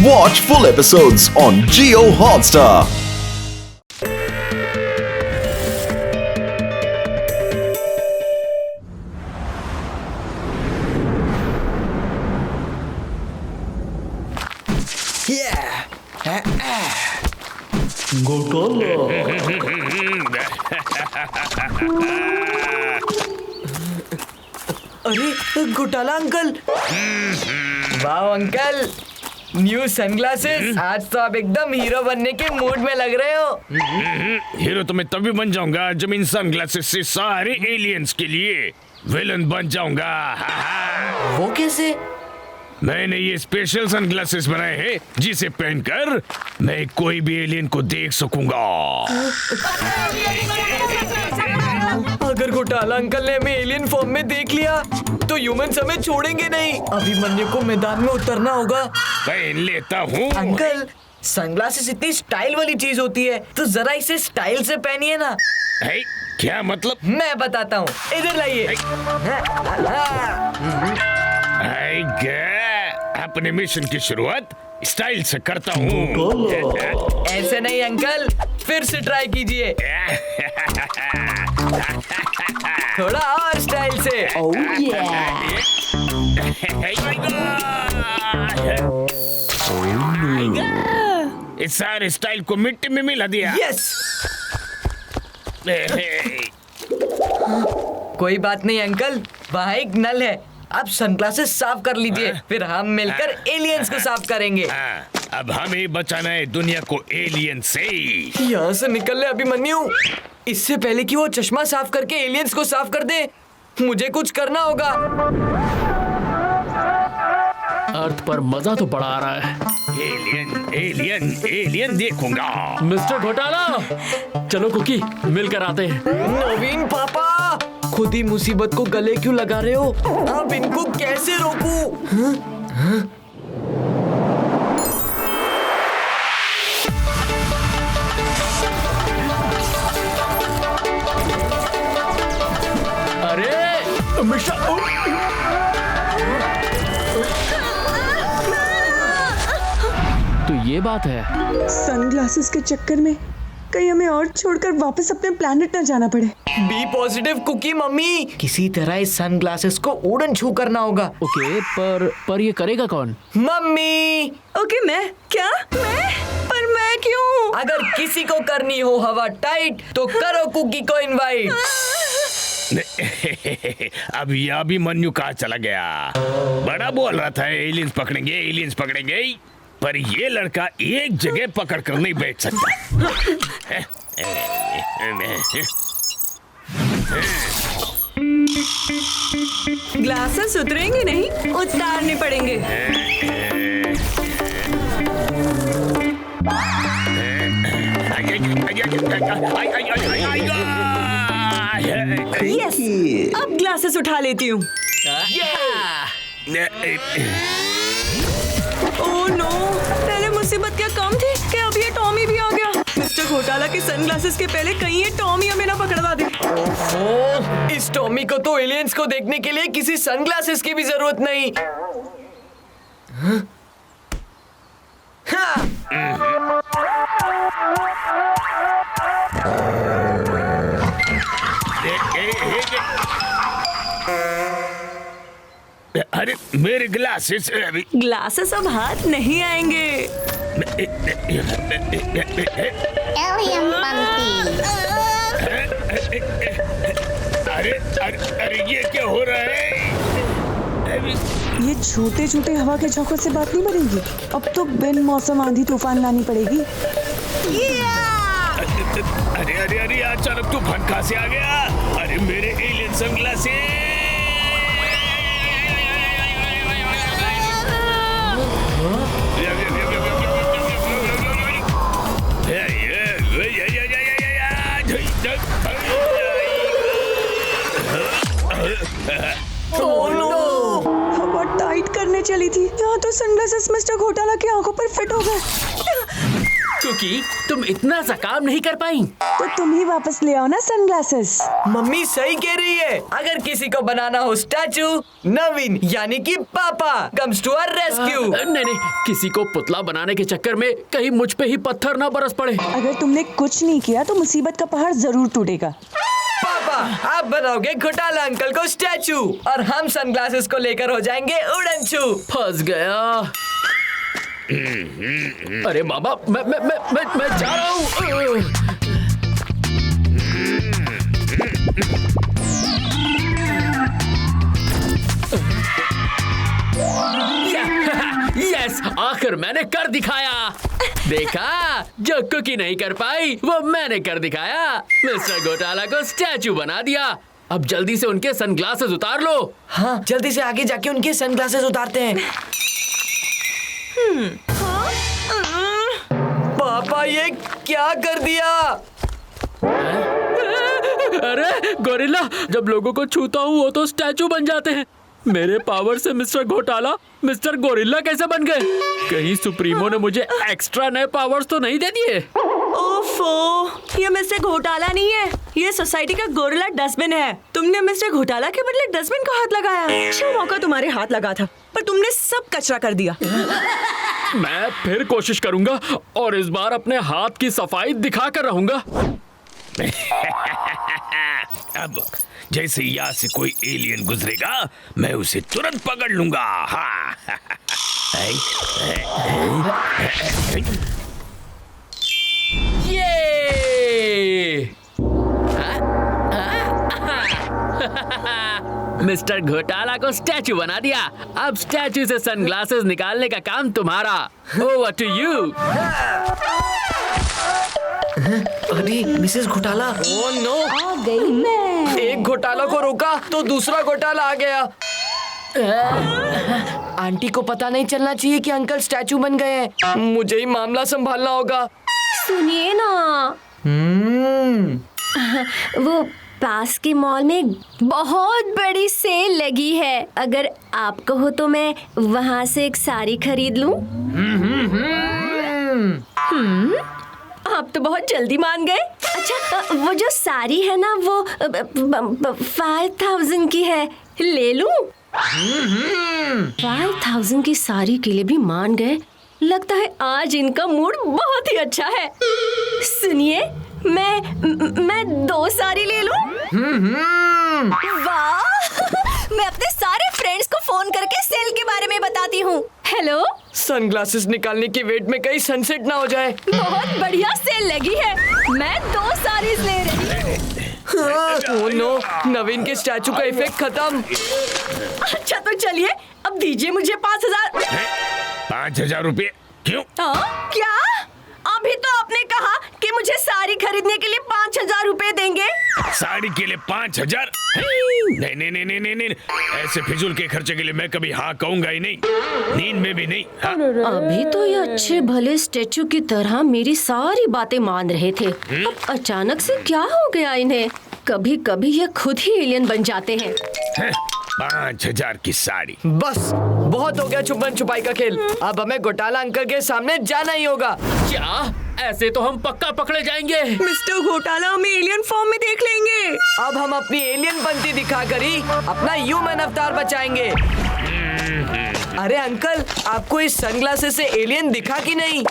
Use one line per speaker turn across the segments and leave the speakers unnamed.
Watch full episodes on Jio Hotstar.
अरे घोटाला uncle. वाह अंकल, न्यू सनग्लासेस। आज तो आप एकदम हीरो बनने के मूड में लग रहे हो।
हीरो तो मैं तभी बन जाऊंगा जब इन सनग्लासेस से सारे एलियंस के लिए विलन बन जाऊंगा।
वो कैसे?
मैंने ये स्पेशल सनग्लासेस बनाए हैं जिसे पहनकर मैं कोई भी एलियन को देख सकूंगा।
अगर घोटाला अंकल ने हमें एलियन फॉर्म में देख लिया तो ह्यूमंस हमें छोड़ेंगे नहीं। अभिमन्यु को मैदान में उतरना होगा।
पहन लेता हूँ।
अंकल, सनग्लासेस इतनी स्टाइल वाली चीज होती है तो जरा इसे स्टाइल से पहनिए ना।
है? क्या मतलब?
मैं बताता हूँ, इधर लाइए।
अपने मिशन की शुरुआत स्टाइल से करता हूँ।
ऐसे नहीं अंकल, फिर से ट्राई कीजिए। थोड़ा और स्टाइल से।
इस सारे स्टाइल को मिट्टी में मिला दिया।
यस। कोई बात नहीं अंकल, वहाँ एक नल है। आप सनग्लासेस साफ कर लीजिए, फिर हम मिलकर एलियंस को साफ करेंगे।
अब हमें बचाना है दुनिया को एलियन से।
यहाँ से निकल ले अभिमन्यु। इससे पहले कि वो चश्मा साफ करके एलियंस को साफ कर दे, मुझे कुछ करना होगा।
अर्थ पर मजा तो बड़ा आ रहा है।
एलियन एलियन एलियन देखूंगा।
मिस्टर घोटाला, चलो कुकी मिलकर आते हैं।
नवीन पापा, खुद ही मुसीबत को गले क्यों लगा रहे हो? अब इनको कैसे रोकूं?
अरे मिस्टर, तो ये बात है।
सनग्लासेस के चक्कर में कहीं हमें और छोड़कर वापस अपने प्लेनेट न जाना पड़े।
बी पॉजिटिव कुकी मम्मी, किसी तरह इस सनग्लासेस को उड़न छू करना होगा।
ओके, पर ये करेगा कौन?
मम्मी।
ओके, मैं पर मैं क्यों?
अगर किसी को करनी हो हवा टाइट तो करो कुकी को इनवाइट।
अब यह भी मन्यु कहाँ चला गया? बड़ा बोल रहा था एलियंस पकड़ेंगे, पर ये लड़का एक जगह पकड़ कर नहीं बैठ सकता।
ग्लासेस उतरेंगे नहीं, उतारने पड़ेंगे। यस, अब ग्लासेस उठा लेती हूँ। ओह नो, पहले मुसीबत क्या कम थी कि अब ये टॉमी भी आ गया। मिस्टर घोटाला के सनग्लासेस के पहले कहीं ये टॉमी हमें ना पकड़वा दे।
ओह, इस टॉमी को तो एलियंस को देखने के लिए किसी सनग्लासेस की भी जरूरत नहीं।
अरे मेरे ग्लासेस।
ग्लासेस अब हाथ नहीं आएंगे।
अरे ये क्या हो रहा है?
ये छोटे छोटे हवा के झोंकों से बात नहीं बनेगी। अब तो बिन मौसम आंधी तूफान लानी पड़ेगी।
अरे अचानक तूफान कहाँ से आ गया? अरे मेरे एलियन सनग्लासेस।
हवा टाइट करने चली थी, यहाँ तो सनग्लासेस मिस्टर घोटाला की आंखों पर फिट हो गए।
कुकी, तुम इतना सा काम नहीं कर पाई।
तो तुम ही वापस ले आओ ना सनग्लासेस।
मम्मी सही कह रही है। अगर किसी को बनाना हो स्टैचू, नवीन यानी कि पापा कम्स टू आवर रेस्क्यू।
नहीं, किसी को पुतला बनाने के चक्कर में कहीं मुझ पे ही पत्थर ना बरस पड़े।
अगर तुमने कुछ नहीं किया तो मुसीबत का पहाड़ जरूर टूटेगा।
पापा आप बनाओगे घोटाला अंकल को स्टैचू और हम सनग्लासेस को लेकर हो जाएंगे उड़नछू।
फंस गया। अरे बाबा, मैं जा रहा हूँ। यस, आखिर मैंने कर दिखाया। देखा, जो कुकी नहीं कर पाई वो मैंने कर दिखाया। मिस्टर घोटाला को स्टैचू बना दिया। अब जल्दी से उनके सनग्लासेस उतार लो।
हाँ जल्दी से आगे जाके उनके सनग्लासेस उतारते हैं। पापा ये क्या कर दिया?
अरे गोरिल्ला, जब लोगों को छूता हूँ वो तो स्टैचू बन जाते हैं। मेरे पावर से मिस्टर घोटाला मिस्टर गोरिल्ला कैसे बन गए? कहीं सुप्रीमो ने मुझे एक्स्ट्रा नए पावर्स तो नहीं दे दिए?
ओफो, ये मिस्टर घोटाला नहीं है, ये सोसाइटी का गोरिल्ला डस्टबिन है। तुमने मिस्टर घोटाला के बदले डस्टबिन को हाथ लगाया। अच्छा मौका तुम्हारे हाथ लगा था, पर तुमने सब कचरा कर दिया।
मैं फिर कोशिश करूंगा और इस बार अपने हाथ की सफाई दिखा कर रहूंगा।
अब जैसे यहाँ से कोई एलियन गुजरेगा मैं उसे तुरंत पकड़ लूंगा। हाँ।
ये मिस्टर घोटाला को स्टैचू बना दिया। अब स्टैचू से सनग्लासेस निकालने का काम तुम्हारा। Over to you.
अरे मिसेस घोटाला।
ओह नो,
आ गई मैं।
एक घोटाला को रोका तो दूसरा घोटाला आ गया। आंटी को पता नहीं चलना चाहिए कि अंकल स्टैचू बन गए हैं। मुझे ही मामला संभालना होगा।
सुनिए ना, वो पास के मॉल में बहुत बड़ी सेल लगी है। अगर आपको हो तो मैं वहाँ से एक साड़ी खरीद लूं। आप तो बहुत जल्दी मान गए। अच्छा, वो जो साड़ी है ना वो 5000 की है, ले लूं? 5000 की साड़ी के लिए भी मान गए। लगता है आज इनका मूड बहुत ही अच्छा है। सुनिए, मैं 2 साड़ी ले लूं? वाह! मैं अपने सारे फ्रेंड्स को फोन करके सेल के बारे में बताती हूँ। हेलो,
सनग्लासेस निकालने की वेट में कहीं सनसेट ना हो जाए।
बहुत बढ़िया सेल लगी है। मैं 2 साड़ीज ले रही हूँ।
ओह नो, नवीन के स्टैचू का इफेक्ट खत्म।
अच्छा तो चलिए, अब दीजिए मुझे 5000।
5000 रुपये क्यों?
क्या? अभी तो आपने कहा कि मुझे साड़ी खरीदने के लिए 5000 रुपए देंगे।
साड़ी के लिए 5000? नहीं, ऐसे फिजूल के खर्चे के लिए मैं कभी हाँ कहूंगा ही नहीं, नींद में भी नहीं। हाँ?
अभी तो ये अच्छे भले स्टेचू की तरह मेरी सारी बातें मान रहे थे। अब अचानक से क्या हो गया इन्हें? कभी कभी ये खुद ही एलियन बन जाते हैं।
5000 की साड़ी।
बस बहुत हो गया छुपन छुपाई का खेल। अब हमें घोटाला अंकल के सामने जाना ही होगा।
क्या? ऐसे तो हम पक्का पकड़े जाएंगे।
मिस्टर घोटाला हमें एलियन फॉर्म में देख लेंगे।
अब हम अपनी एलियन बनती दिखाकर ही अपना ह्यूमन अवतार बचाएंगे। अरे अंकल, आपको इस सनग्लासेस से एलियन दिखा कि नहीं?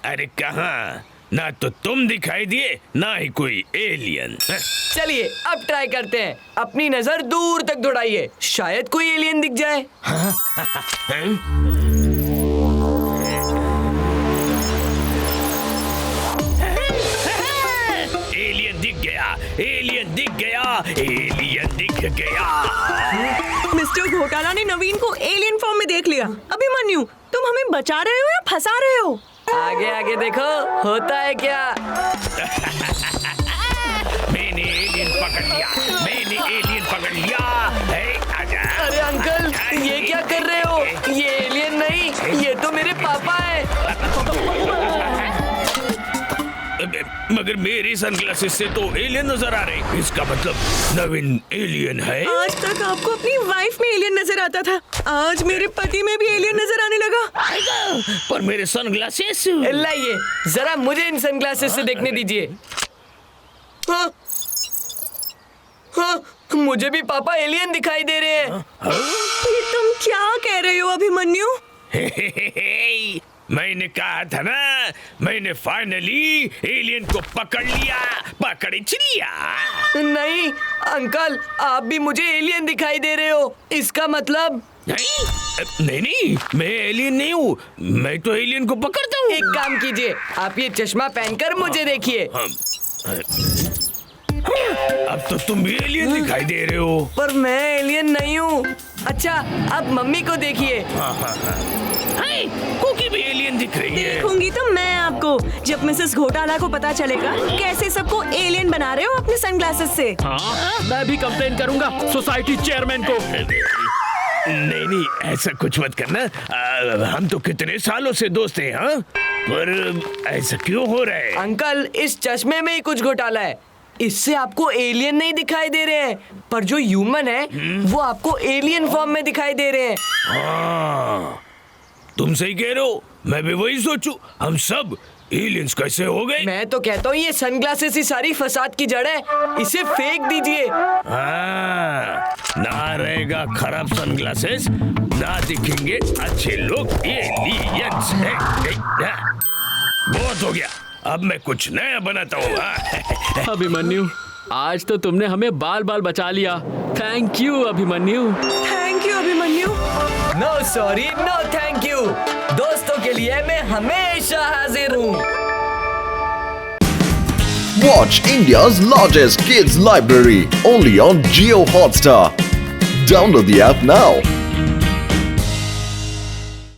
अरे कहाँ, ना तो तुम दिखाई दिए ना ही कोई एलियन।
चलिए अब ट्राई करते हैं। अपनी नजर दूर तक दौड़ाइए, शायद कोई एलियन दिख जाए।
एलियन दिख गया, एलियन दिख गया, एलियन दिख गया।
मिस्टर घोटाला ने नवीन को एलियन फॉर्म में देख लिया। अभिमन्यु, तुम हमें बचा रहे हो या फंसा रहे हो?
आगे आगे देखो होता है क्या।
मैंने एलियन पकड़ लिया, मैंने एलियन पकड़ लिया। आजा।
अरे अंकल, ये क्या कर रहे हो? ये एलियन नहीं, ये तो मेरे पापा हैं।
मगर मेरी सनग्लासेस से तो एलियन नजर आ रहे। इसका मतलब नवीन एलियन है।
आज तक आपको अपनी वाइफ में एलियन नजर आता था, आज मेरे पति में भी एलियन नजर आने लगा।
पर मेरे सनग्लासेस।
लाइए, जरा मुझे इन सनग्लासेस से देखने दीजिए। हाँ, हाँ, मुझे भी पापा एलियन दिखाई दे रहे हैं।
ये तुम क्या कह रहे हो अभिमन्यु?
मैंने कहा था ना, मैंने फाइनली एलियन को पकड़ लिया, पकड़ लिया।
नहीं अंकल, आप भी मुझे एलियन दिखाई दे रहे हो। इसका मतलब
नहीं, मैं एलियन नहीं हूँ, मैं तो एलियन को पकड़ता हूँ।
एक काम कीजिए, आप ये चश्मा पहनकर मुझे देखिए।
अब तो तुम भी एलियन दिखाई दे रहे हो।
पर मैं एलियन नहीं हूँ। अच्छा, अब मम्मी को देखिए।
कुकी भी एलियन दिख रही है।
देखूंगी तो मैं आपको, जब मिसेस घोटाला को पता चलेगा कैसे सबको एलियन बना रहे हो अपने सनग्लासेस से।
हाँ, मैं भी कंप्लेन करूंगा सोसाइटी चेयरमैन को।
नहीं, ऐसा कुछ मत करना। हम तो कितने सालों से दोस्त हैं, हाँ? पर ऐसा क्यों हो रहा है?
अंकल, इस चश्मे में ही कुछ घोटाला है। इससे आपको एलियन नहीं दिखाई दे रहे हैं, पर जो ह्यूमन है वो आपको एलियन फॉर्म में दिखाई दे रहे हैं।
हाँ, तुम सही कह रहे हो। मैं भी वही सोचूं, हम सब एलियंस कैसे हो गए?
मैं तो कहता हूँ ये सनग्लासेस ही सारी फसाद की जड़ है। इसे फेंक दीजिए।
हाँ, ना रहेगा खराब सनग्लासेस, ना दिखेंगे अच्छे लोग एलियंस। बहुत हो गया, अब मैं कुछ नया बनाता हूँ।
अभिमन्यु, आज तो तुमने हमें बाल बाल बचा लिया। Thank you Abhimanyu.
Thank you Abhimanyu.
No sorry, no thank you. दोस्तों के लिए मैं हमेशा हाजिर हूँ।
Watch India's largest kids library only on Jio Hotstar. Download the app now.